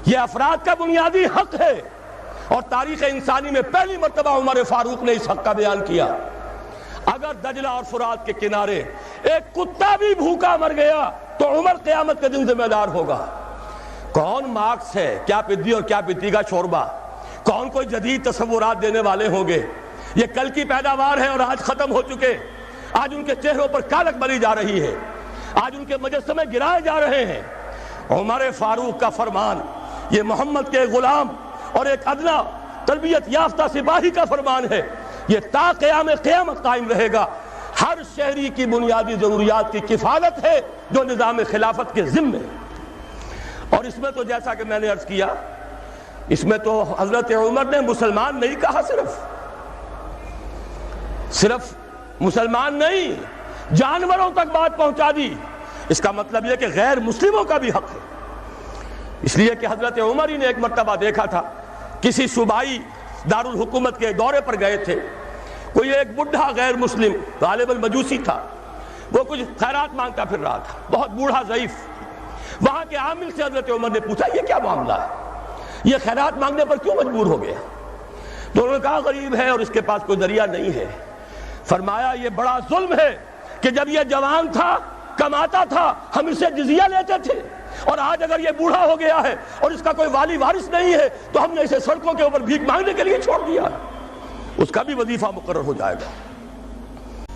یہ افراد کا بنیادی حق ہے، اور تاریخ انسانی میں پہلی مرتبہ عمر فاروق نے اس حق کا بیان کیا۔ اگر دجلہ اور فرات کے کنارے ایک کتا بھی بھوکا مر گیا تو عمر قیامت کے دن ذمہ دار ہوگا۔ کون مارکس ہے، کیا پدی اور کیا پتی کا شوربہ، کون کوئی جدید تصورات دینے والے ہوں گے؟ یہ کل کی پیداوار ہے اور آج ختم ہو چکے، آج ان کے چہروں پر کالک بری جا رہی ہے، آج ان کے مجسمے گرائے جا رہے ہیں۔ عمر فاروق کا فرمان یہ محمد کے غلام اور ایک ادنا تربیت یافتہ سپاہی کا فرمان ہے، یہ تا قیامت قائم رہے گا۔ ہر شہری کی بنیادی ضروریات کی کفالت ہے جو نظام خلافت کے ذمے ہے۔ اور اس میں تو جیسا کہ میں نے عرض کیا، اس میں تو حضرت عمر نے مسلمان نہیں کہا، صرف مسلمان نہیں، جانوروں تک بات پہنچا دی۔ اس کا مطلب یہ کہ غیر مسلموں کا بھی حق ہے۔ اس لیے کہ حضرت عمر ہی نے ایک مرتبہ دیکھا تھا، کسی صوبائی دارالحکومت کے دورے پر گئے تھے، کوئی ایک بڈھا غیر مسلم غالباً مجوسی تھا، وہ کچھ خیرات مانگتا پھر رہا تھا، بہت بوڑھا ضعیف۔ وہاں کے عامل سے حضرت عمر نے پوچھا یہ کیا معاملہ ہے، یہ خیرات مانگنے پر کیوں مجبور ہو گیا؟ تو انہوں نے کہا غریب ہے اور اس کے پاس کوئی ذریعہ نہیں ہے۔ فرمایا یہ بڑا ظلم ہے کہ جب یہ جوان تھا، کماتا تھا، ہم اسے جزیہ لیتے تھے، اور آج اگر یہ بوڑھا ہو گیا ہے اور اس کا کوئی والی وارث نہیں ہے تو ہم نے اسے سڑکوں کے اوپر بھیک مانگنے کے لیے چھوڑ دیا، اس کا بھی وظیفہ مقرر ہو جائے گا۔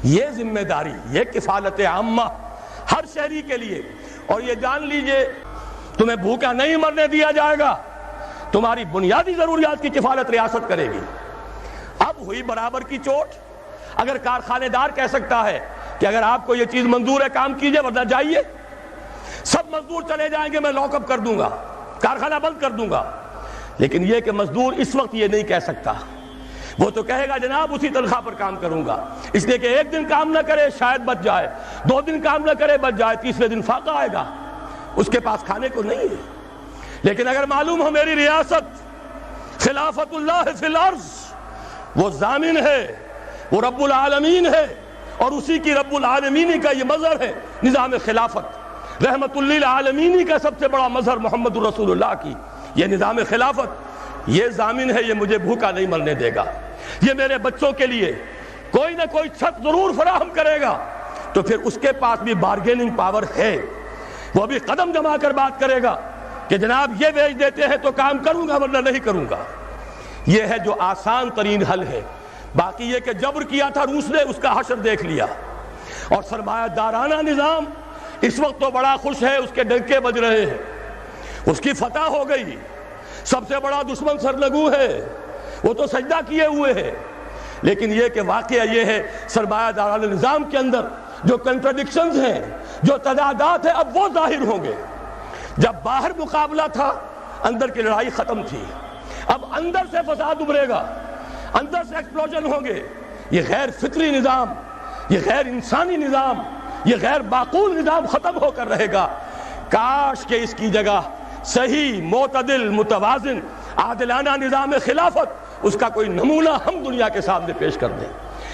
یہ ذمہ داری، یہ کفالت عامہ ہر شہری کے لیے۔ اور یہ جان لیجئے تمہیں بھوکا نہیں مرنے دیا جائے گا، تمہاری بنیادی ضروریات کی کفالت ریاست کرے گی۔ اب ہوئی برابر کی چوٹ۔ اگر کارخانے دار کہہ سکتا ہے کہ اگر آپ کو یہ چیز منظور ہے کام کیجئے ورنہ جائیے، سب مزدور چلے جائیں گے، میں لاک اپ کر دوں گا، کارخانہ بند کر دوں گا، لیکن یہ کہ مزدور اس وقت یہ نہیں کہہ سکتا۔ وہ تو کہے گا جناب اسی تنخواہ پر کام کروں گا، اس لیے کہ ایک دن کام نہ کرے شاید بچ جائے، 2 دن کام نہ کرے بچ جائے، تیسرے دن فاقہ آئے گا، اس کے پاس کھانے کو نہیں ہے۔ لیکن اگر معلوم ہو میری ریاست خلافت اللہ فی الارض، وہ ضامن ہے، وہ رب العالمین ہے، اور اسی کی رب العالمینی کا یہ مظہر ہے نظام خلافت، رحمت للعالمینی کا سب سے بڑا مظہر محمد رسول اللہ کی یہ نظام خلافت، یہ ضامن ہے، یہ مجھے بھوکا نہیں مرنے دے گا، یہ میرے بچوں کے لیے کوئی نہ کوئی چھت ضرور فراہم کرے گا۔ تو پھر اس کے پاس بھی بارگیننگ پاور ہے، وہ بھی قدم جما کر بات کرے گا کہ جناب یہ بیچ دیتے ہیں تو کام کروں گا ورنہ نہیں کروں گا۔ یہ ہے جو آسان ترین حل ہے۔ باقی یہ کہ جبر کیا تھا روس نے، اس کا حشر دیکھ لیا، اور سرمایہ دارانہ نظام اس وقت تو بڑا خوش ہے، اس کے ڈنکے بج رہے ہیں، اس کی فتح ہو گئی، سب سے بڑا دشمن سرنگو ہے، وہ تو سجدہ کیے ہوئے ہے۔ لیکن یہ کہ واقعہ یہ ہے سرمایہ دارانہ نظام کے اندر جو کنٹرڈکشنز ہیں، جو تضادات ہیں، اب وہ ظاہر ہوں گے۔ جب باہر مقابلہ تھا، اندر کی لڑائی ختم تھی، اب اندر سے فساد ابھرے گا، اندر سے ایکسپلوژن ہوں گے۔ یہ غیر فطری نظام، یہ غیر انسانی نظام، یہ غیر معقول نظام ختم ہو کر رہے گا۔ کاش کہ اس کی جگہ صحیح، معتدل، متوازن، عادلانہ نظام خلافت، اس کا کوئی نمونہ ہم دنیا کے سامنے پیش کر دیں۔